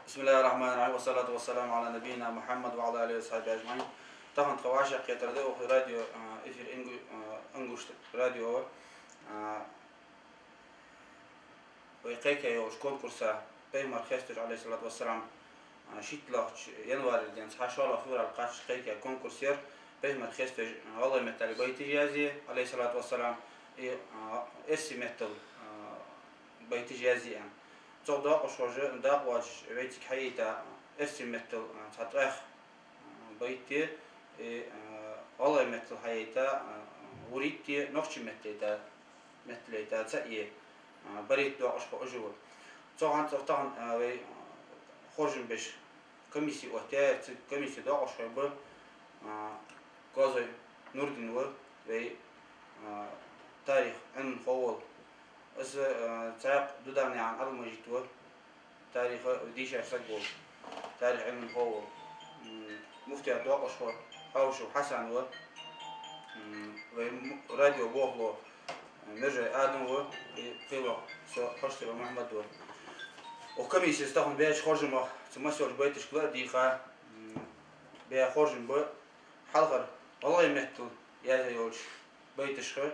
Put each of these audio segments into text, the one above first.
بسم الله الرحمن الرحيم والصلاة والسلام على نبينا محمد وعلى آله وصحبه أجمعين. طبعا خواشق يتردو في راديو إفير إنجوش راديو ويقيك يوش كونكورسا بيمر خيستج عليه الصلاة والسلام شيتلاخ ينوار الدين صحا شاء الله فورا القاش قيك كونكورسير بيمر خيستج والله متى بيتي جازي عليه الصلاة والسلام إسي متل بيتي جازي يعني تو داق وشوجة داق واش بيتك حيتا إسي متل تطرح بيتي والله متل حيتا وريتي نقش متلتا متلتا تأيه بريت داق وشو أجور طبعا خرجن بش كميسي وقتها كميسي داق وشو ب قاضي نوردين و تاريخ علم خول اس تعق دوداني عن أرض مجيتور تاريخ ديشة سجول تاريخ علم خول مفتي أدواق أشهر أوشو حسن و راديو بوغلو مرجع آدم و قيلو حشتي محمد و وكميسي استخدم بيش خرجن ما تمسيوش بيتش كلا ديخا بيا خرجن ب حلقر والله يمثل يا زيوش بيتش خير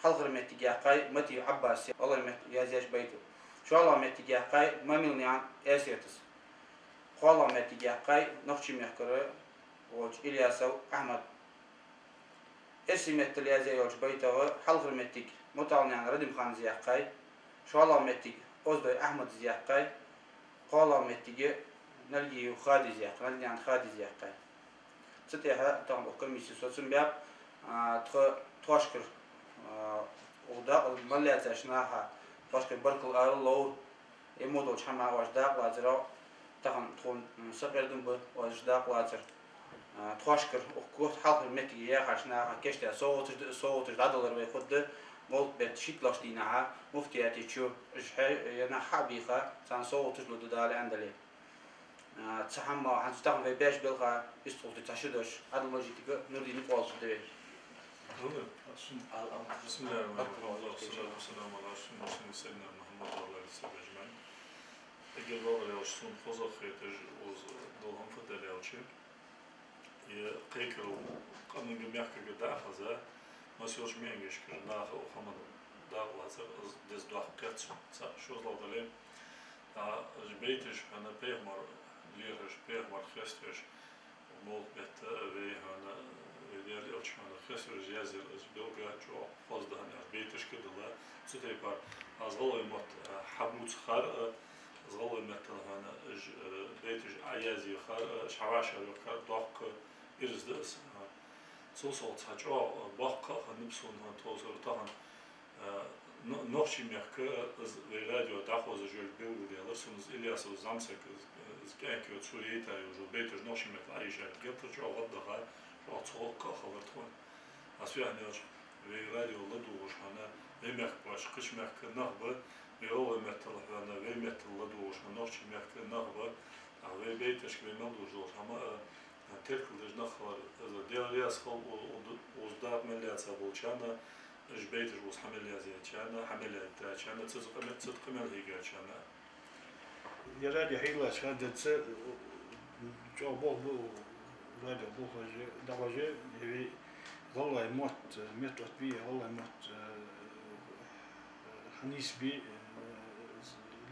حلقر متي قاي متي عباس والله مت يا زيش بيته شو الله متي قاي ما ملني عن اسيتس والله متي قاي نقشي مهكره وج إلياسو أحمد اسم متل يا زيوش بيته حلقر متي متعلن عن ردم خان زيقاي شو الله متي أصدق أحمد زيقاي قال متي نلقي خادي زيق نلقي عن خادي زيقاي ستيها طبعا كميسي سوسن بياب تخشكر ودا المليات عشناها تخشكر بركل الله يموتوا حما وجداق وازرا طبعا تكون سقردن ب وجداق وازر تخشكر وكوت حلق المتي يا عشناها كشتا صوت دادلر بيخد مولت بيت شيتلاش دينها مفتياتي تشو ينا حبيخه سان صوت لو دال عندلي تسحما هنستخدم في باش بلغة يستغل تشدش هذا المجيء نردي نقاش ده. بسم الله الرحمن الرحيم والصلاة والسلام على رسول الله سيدنا محمد وعلى آله وصحبه أجمعين. أجل الله يوصون خزق خيتج وز دولهم فدل يوشي. يقيكرو قانون جميعك قداء خزا ما سيوش مينجش كرناخ وخمد داغ وازر دز داغ كاتسو شو الله دليل. جبيتش أنا بيهمر ليرش بيهمر خستش ومول بيت ويهنا ويدير يلشمان خستش يازر از بلغا جو فازدهن بيتش كدلا ستيبار أزغل مت حبوت خار أزغل مت هنا بيتش عيازي خار شعواشر خار داق إرزدس توصل تحجوا باقة نبسون هن توصل تهن نقشي ميحكة راديو داخوز جل بيلو ديالر سونز إلياس وزامسك كأنك تسوليتا يوجو بيتر نقشي ميحكة أي شيء قلت جو غضها جو تصوق خبرتون أسوي يعني راديو لدوش هنا ويميحك باش قش ميحكة نهبة ويهو ميحكة هنا ويميحكة لدوش نقشي ميحكة نهبة وي بيتش كبيمندوش دوش هما تركل دج نخر ديالياس خل وزداد مليات سابولشانا جبيتش وص حمل يازيتشانا حمل يتشانا تصدق مل هيجاتشانا يا رادي حيلا شهادة جو بو رادي بو خج دواجه يبي والله موت بي والله موت حنيس بي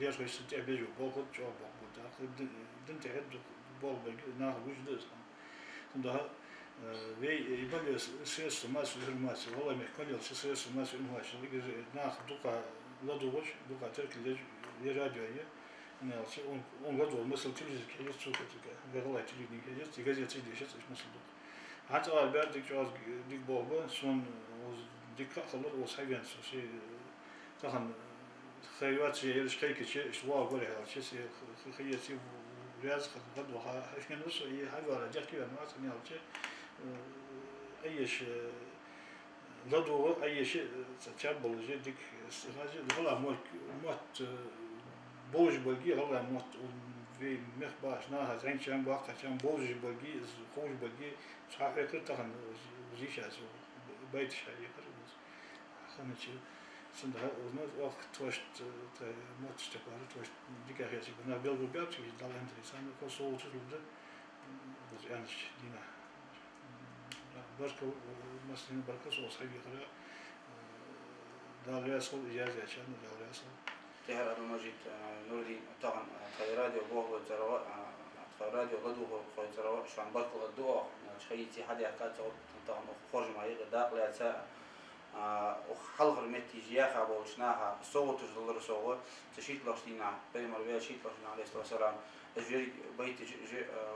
ليش غير ستة بيجو بو جو بو داخل دنت هاد بول ناه وجدس ده وي يبقى سيس ماس الماس والله ما كان سيس ماس الماس اللي ناخذ دوكا لدوش دوكا تركي لراديو هي انا اون غدو مثل تلفزيون كي تشوف كذا والله تلفزيون كي تيجي تيجي شيء مثل دوك حتى بعد ديك جواز ديك بوبا سون ديك خلص وصحيان شيء تاخن خيوات شيء كيك شيء شوا ولا شيء خياتي رياض خد وها عشان نص هي حاجة على جهة كذا ما أصلا يعني أي شيء لدو أي شيء تشابل جدك استفاجة والله موت بوج بلقي والله موت في مخباش ناها زين شام باقي شام بوج بلقي خوج بلقي صحيح كنت تخن زيش عزو بيت شيء يقرب خلنا شيء Сандра узнать вахт твост мод степар твост дикаряси на белгубят и дал интересно косол чужда вот яныч дина башка маслин барка сол савихра дал ясол ижаза чан дал ясол تهر أبو مجيد نوري طبعا خيرادي وبوه وزراء خيرادي وغدوه خيرادي شان بركو الدعاء شخيتي حد يحكي طبعا خرج معي غداء لا تساء وخلق المتي جياخا بوشناها صوت الدولار صوت تشيت لاشتينا بينما الويا شيت لاشتينا عليه الصلاة والسلام أجري بيت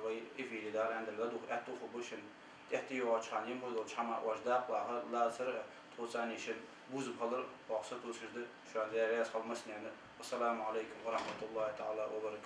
وي إفي لدار عند الغدو أتوخ بوشن تحتي واشان يمود وشما واشداق لا سر توصاني شن بوز بحضر وقصد وشجد شان دير ياس خلمسني والسلام عليكم ورحمة الله تعالى وبركاته.